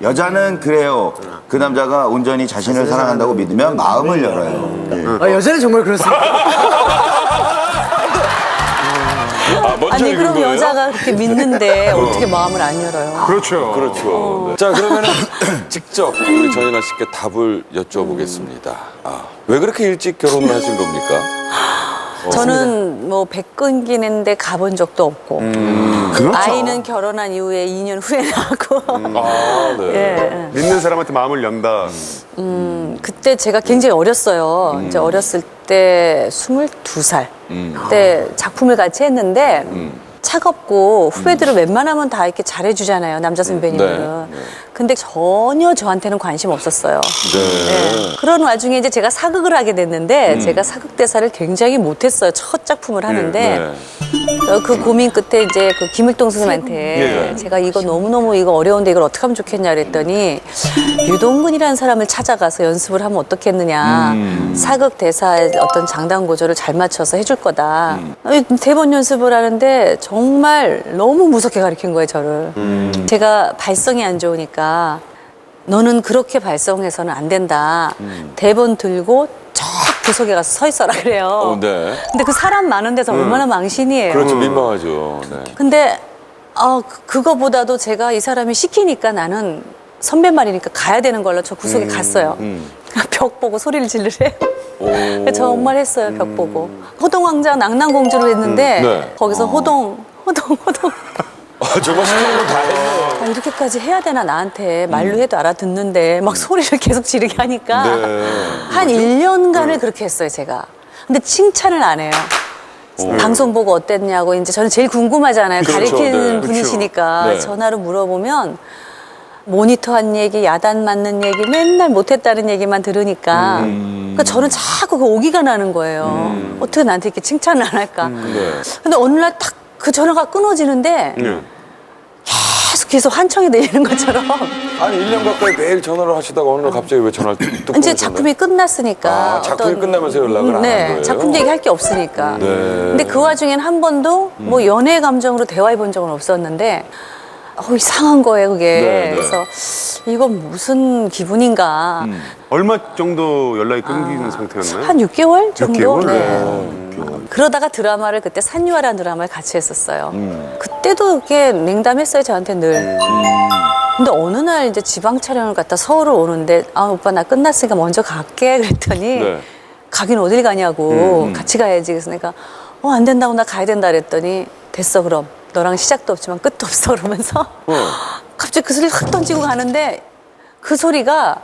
여자는 그래요. 그 남자가 온전히 자신을 사랑한다고 믿으면 마음을 열어요. 예. 여자는 정말 그렇습니다. 아니 그럼 여자가 그렇게 믿는데 어떻게 마음을 안 열어요? 그렇죠. 그렇죠. 네. 자, 그러면은 직접 우리 전인아 씨께 답을 여쭤보겠습니다. 왜 그렇게 일찍 결혼을 하신 겁니까? 저는 뭐 백근기는데 가본 적도 없고 그렇죠. 아이는 결혼한 이후에 2년 후에 낳고 네. 예. 믿는 사람한테 마음을 연다. 그때 제가 굉장히 어렸어요. 이제 어렸을 때 22살 그때 작품을 같이 했는데 차갑고 후배들은 웬만하면 다 이렇게 잘해주잖아요. 남자 선배님들은. 네. 근데 전혀 저한테는 관심 없었어요. 네. 네. 그런 와중에 이제 제가 사극을 하게 됐는데 제가 사극 대사를 굉장히 못했어요. 첫 작품을 하는데 네. 그 고민 끝에 이제 그 김일동 선생님한테 예. 제가 이거 너무너무 이거 어려운데 이걸 어떻게 하면 좋겠냐 그랬더니 유동근이라는 사람을 찾아가서 연습을 하면 어떻겠느냐. 사극 대사의 어떤 장단 고조를 잘 맞춰서 해줄 거다. 대본 연습을 하는데 정말 너무 무섭게 가르친 거예요, 저를. 제가 발성이 안 좋으니까 너는 그렇게 발성해서는 안 된다. 대본 들고 저 구석에 가서 서 있어라 그래요. 네. 근데 그 사람 많은 데서 얼마나 망신이에요. 그렇죠. 민망하죠. 네. 근데 그거보다도 제가 이 사람이 시키니까 나는 선배 말이니까 가야 되는 걸로 저 구석에 갔어요. 벽 보고 소리를 지르래요. 정말 했어요, 벽 보고. 호동왕자 낭낭공주를 했는데 네. 거기서 호동. 정말 시키는 건 다 했네요. 이렇게까지 해야 되나 나한테 말로 해도 알아듣는데 막 소리를 계속 지르게 하니까 한 1년간을 그렇게 했어요, 제가. 근데 칭찬을 안 해요. 방송 보고 어땠냐고 이제 저는 제일 궁금하잖아요. 그렇죠, 가리키는 네. 분이시니까 네. 전화로 물어보면 모니터한 얘기, 야단 맞는 얘기, 맨날 못했다는 얘기만 들으니까 그러니까 저는 자꾸 그 오기가 나는 거예요. 어떻게 나한테 이렇게 칭찬을 안 할까. 네. 근데 어느 날 딱 그 전화가 끊어지는데 계속 환청이 들리는 것처럼 아니 1년 가까이 매일 전화를 하시다가 어느 날 갑자기 왜 전화를 뚝 이제 끊으셨나요? 작품이 끝났으니까 작품이 끝나면서 연락을 안 한 네, 거예요? 작품 얘기할 게 없으니까. 네. 근데 그 와중엔 한 번도 뭐 연애 감정으로 대화해 본 적은 없었는데 이상한 거예요, 그게. 네, 네. 그래서 이건 무슨 기분인가. 얼마 정도 연락이 끊기는 상태였나요? 한 6개월 정도? 6개월? 네. 그러다가 드라마를 그때 산유아라는 드라마를 같이 했었어요. 그때도 이렇게 냉담했어요, 저한테 늘. 근데 어느 날 이제 지방 촬영을 갔다 서울을 오는데 오빠 나 끝났으니까 먼저 갈게 그랬더니 네. 가긴 어딜 가냐고 같이 가야지. 그래서 내가 안 된다고 나 가야 된다 그랬더니 됐어 그럼 너랑 시작도 없지만 끝도 없어 그러면서 갑자기 그 소리를 확 던지고 가는데 그 소리가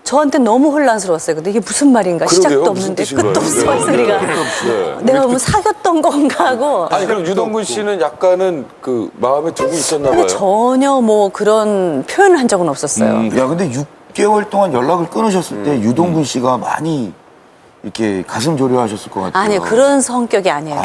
저한테 너무 혼란스러웠어요. 근데 이게 무슨 말인가? 그러게요. 시작도 무슨 없는데 뜻인가요? 끝도 없어 이 네. 소리가. 네. 내가 뭐 사귀었던 건가 하고. 아니 그럼 유동근 씨는 약간은 그 마음에 두고 있었나 봐요. 근데 전혀 뭐 그런 표현을 한 적은 없었어요. 야, 근데 6개월 동안 연락을 끊으셨을 때 유동근 씨가 많이 이렇게 가슴 졸여하셨을 것 같아요. 아니요, 그런 성격이 아니에요.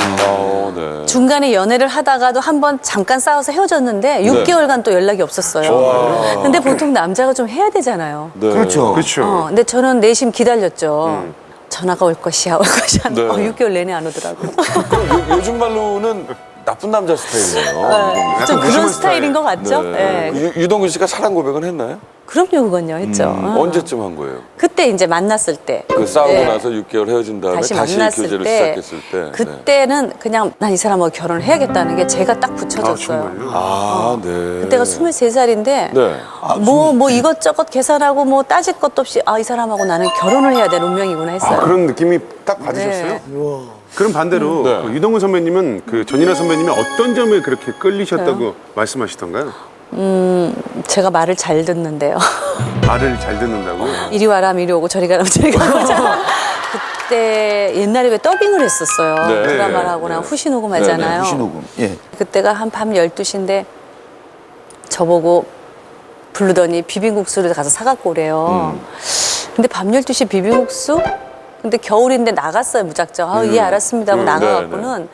네. 중간에 연애를 하다가도 한 번 잠깐 싸워서 헤어졌는데 6개월간 또 연락이 없었어요. 근데 보통 남자가 좀 해야 되잖아요. 네. 그렇죠. 그렇죠. 근데 저는 내심 기다렸죠. 전화가 올 것이야, 올 것이야. 네. 6개월 내내 안 오더라고요. 그럼 요즘 말로는 나쁜 남자 스타일이네요. 네, 좀 그런 무심한 스타일인 것 같죠? 네. 유동근 씨가 사랑 고백은 했나요? 그럼요, 그건요, 했죠. 언제쯤 한 거예요? 그때 이제 만났을 때. 그 싸우고 네. 나서 6개월 헤어진 다음에 다시 만났을 교제를 때, 시작했을 때. 그때는 그냥 난 이 사람하고 결혼을 해야겠다는 게 제가 딱 붙여졌어요. 네. 그때가 23살인데 네. 뭐 이것저것 계산하고 뭐 따질 것도 없이 이 사람하고 나는 결혼을 해야 될 운명이구나 했어요. 그런 느낌이 딱 받으셨어요? 네. 그럼 반대로 네. 그 유동근 선배님은 그 전인아 선배님이 어떤 점에 그렇게 끌리셨다고 말씀하시던가요? 제가 말을 잘 듣는데요. 말을 잘 듣는다고? 이리 와라 이리 오고 저리 가라 저리 가고 그때 옛날에 왜 더빙을 했었어요. 네. 드라마를 하고 나면 후시 녹음하잖아요. 후시 녹음. 예. 그때가 한 밤 12시인데 저보고 부르더니 비빔국수를 가서 사갖고 오래요. 근데 밤 12시 비빔국수? 근데 겨울인데 나갔어요, 무작정. 예, 알았습니다 하고 나가갖고는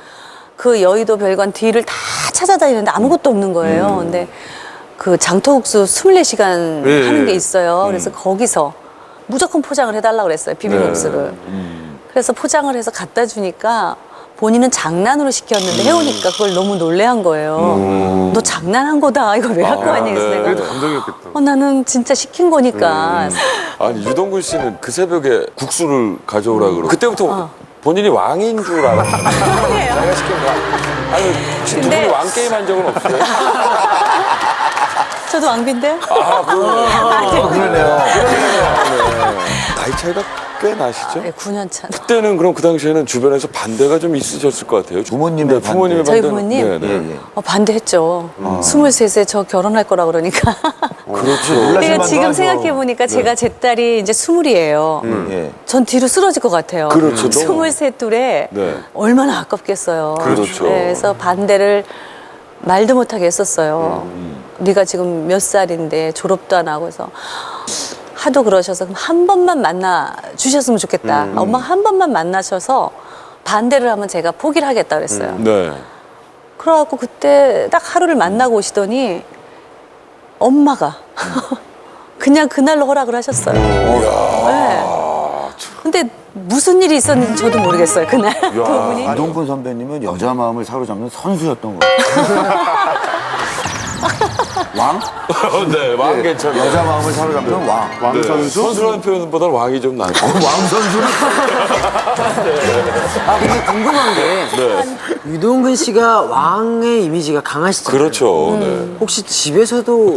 그 여의도 별관 뒤를 다 찾아다니는데 아무것도 없는 거예요. 근데 그 장터국수 24시간 하는 게 있어요. 그래서 거기서 무조건 포장을 해달라고 그랬어요, 비빔국수를. 그래서 포장을 해서 갖다 주니까 본인은 장난으로 시켰는데 해오니까 그걸 너무 놀래한 거예요. 너 장난한 거다. 이걸 왜 갖고 왔냐. 그래서 네. 그래도 내가 감동이었겠다. 나는 진짜 시킨 거니까. 아니 유동근 씨는 그 새벽에 국수를 가져오라 그러고 그때부터 본인이 왕인 줄 알았어요. 자기가 시킨 거. 아니 혹시 두 근데- 분이 왕 게임 한 적은 없어요? 저도 왕비인데요? 그러네요. 나이 차이가 꽤 나시죠? 네, 9년 차. 그때는 그럼 그 당시에는 주변에서 반대가 좀 있으셨을 것 같아요. 부모님의 네, 부모님의 저희 반대는- 부모님? 네, 네. 예. 반대했죠. 23에 저 결혼할 거라 그러니까. 그렇죠. 그러니까 놀라실만도 지금 하죠. 생각해보니까 제가 제 딸이 이제 20이에요. 예. 전 뒤로 쓰러질 것 같아요. 그렇죠. 너무. 23 둘에 네. 얼마나 아깝겠어요. 그렇죠. 네, 그래서 반대를 말도 못하게 했었어요. 네가 지금 몇 살인데 졸업도 안 하고 해서 하도 그러셔서 그럼 한 번만 만나 주셨으면 좋겠다. 엄마가 한 번만 만나셔서 반대를 하면 제가 포기를 하겠다 그랬어요. 네. 그래갖고 그때 딱 하루를 만나고 오시더니 엄마가 그냥 그날로 허락을 하셨어요. 네. 근데 무슨 일이 있었는지 저도 모르겠어요. 그날 두 분이. 이동근 선배님은 여자 마음을 사로잡는 선수였던 거예요. 왕? 네, 왕 괜찮아요. 여자 마음을 사로잡는 왕. 왕선수? 선수라는 표현보다는 왕이 좀 낫죠. 왕 선수는 근데 궁금한 게 유동근 씨가 왕의 이미지가 강하시잖아요. 그렇죠. 네. 혹시 집에서도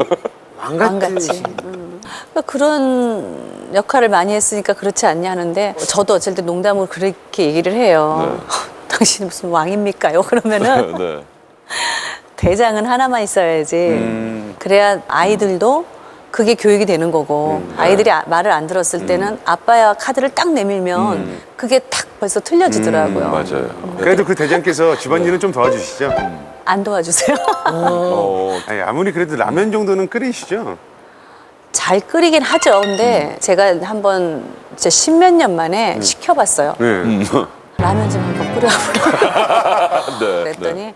왕같은 왕같이. 그러니까 그런 역할을 많이 했으니까 그렇지 않냐 하는데 저도 어쩔 때 농담으로 그렇게 얘기를 해요. 당신이 무슨 왕입니까요? 그러면은 네. 대장은 하나만 있어야지. 그래야 아이들도 그게 교육이 되는 거고 아이들이 말을 안 들었을 때는 아빠야 카드를 딱 내밀면 그게 딱 벌써 틀려지더라고요. 맞아요. 그래도 그 대장께서 집안일은 좀 도와주시죠? 안 도와주세요. 아니, 아무리 그래도 라면 정도는 끓이시죠? 잘 끓이긴 하죠. 근데 제가 한번 진짜 10몇 년 만에 시켜봤어요. 네. 라면 좀 한번 끓여보라. 네. 그랬더니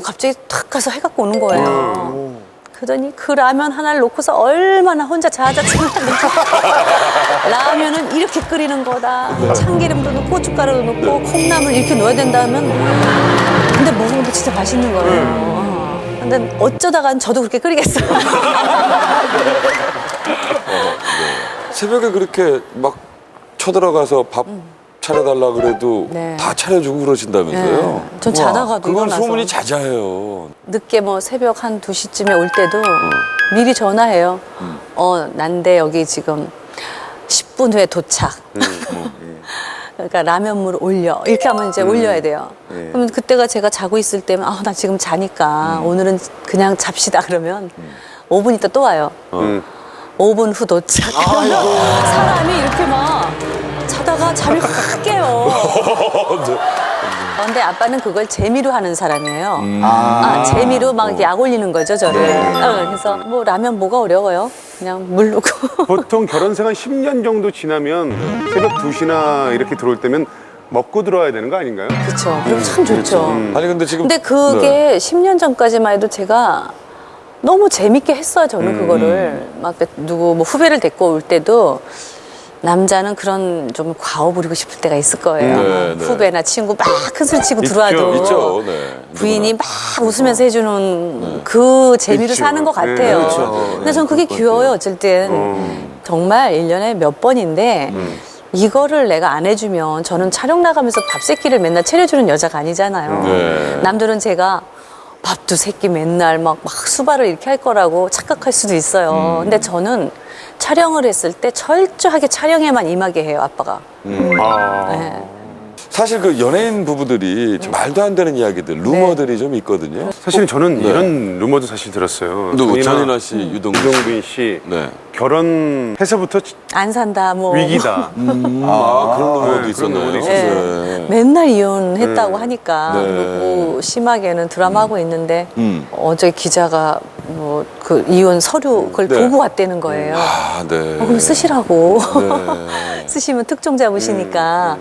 갑자기 탁 가서 해갖고 오는 거예요. 그러더니 그 라면 하나를 놓고서 얼마나 혼자 자자자자 라면은 이렇게 끓이는 거다. 참기름도 넣고 고춧가루도 넣고 콩나물 이렇게 넣어야 된다면 근데 먹으면 진짜 맛있는 거예요. 근데 어쩌다간 저도 그렇게 끓이겠어요. 새벽에 그렇게 막 쳐들어가서 밥 차려달라 그래도 네. 다 차려주고 그러신다면서요? 네. 전 자다가도 그건 일어나서. 소문이 잦아요. 늦게 뭐 새벽 한 2시쯤에 올 때도 미리 전화해요. 난데 여기 지금 10분 후에 도착. 그러니까 라면물 올려. 이렇게 하면 이제 올려야 돼요. 그러면 그때가 제가 자고 있을 때면 나 지금 자니까 오늘은 그냥 잡시다 그러면 5분 있다 또 와요. 5분 후 도착. 사람이 이렇게 막 자다가 잠이 확 깨요. 근데 아빠는 그걸 재미로 하는 사람이에요. 재미로 막 이렇게 약 올리는 거죠, 저를. 그래서 뭐 라면 뭐가 어려워요? 그냥 물 넣고. 보통 결혼 생활 10년 정도 지나면 새벽 2시나 이렇게 들어올 때면 먹고 들어와야 되는 거 아닌가요? 그렇죠. 그럼 참 좋죠. 아니 근데 지금 근데 그게 10년 전까지만 해도 제가 너무 재밌게 했어요, 저는 그거를. 막 누구 뭐 후배를 데리고 올 때도 남자는 그런 좀 과오 부리고 싶을 때가 있을 거예요. 네, 네. 후배나 친구 막 큰 소리 치고 들어와도 있죠. 네. 부인이 막 웃으면서 해주는 그 재미로 그렇죠. 사는 것 네, 같아요. 그렇죠. 근데 전 그게 귀여워요, 어쩔 땐. 정말 1년에 몇 번인데 이거를 내가 안 해주면 저는 촬영 나가면서 밥 세끼를 맨날 차려주는 여자가 아니잖아요. 네. 남들은 제가 밥도 세끼 맨날 막 수발을 이렇게 할 거라고 착각할 수도 있어요. 근데 저는 촬영을 했을 때 철저하게 촬영에만 임하게 해요, 아빠가. 네. 사실 그 연예인 부부들이 좀 말도 안 되는 이야기들, 루머들이 좀 있거든요. 사실은 저는 이런 루머도 사실 들었어요. 누구? 전인아 씨, 유동근 씨. 유동근 씨 네. 결혼해서부터 안 산다, 뭐. 위기다. 그런 루머도 네, 있었나요? 그런 루머도 네. 맨날 이혼했다고 하니까 네. 그리고 심하게는 드라마 하고 있는데 어제 기자가 뭐 그 이혼 서류 그걸 네. 보고 왔다는 거예요. 아, 네. 그럼 쓰시라고. 네. 쓰시면 특종 잡으시니까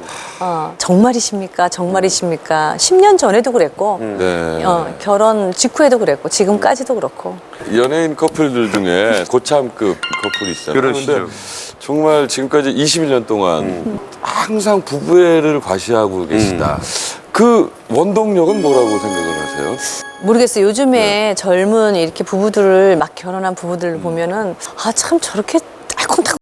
정말이십니까? 정말이십니까? 10년 전에도 그랬고 네. 결혼 직후에도 그랬고 지금까지도 그렇고. 연예인 커플들 중에 고참급 커플이 있어요. 그러시죠. 그런데 정말 지금까지 21년 동안 항상 부부애를 과시하고 계시다. 그 원동력은 뭐라고 생각을 하세요? 모르겠어요. 요즘에 젊은 이렇게 부부들을 막 결혼한 부부들을 보면은 아 참 저렇게 알콩달콩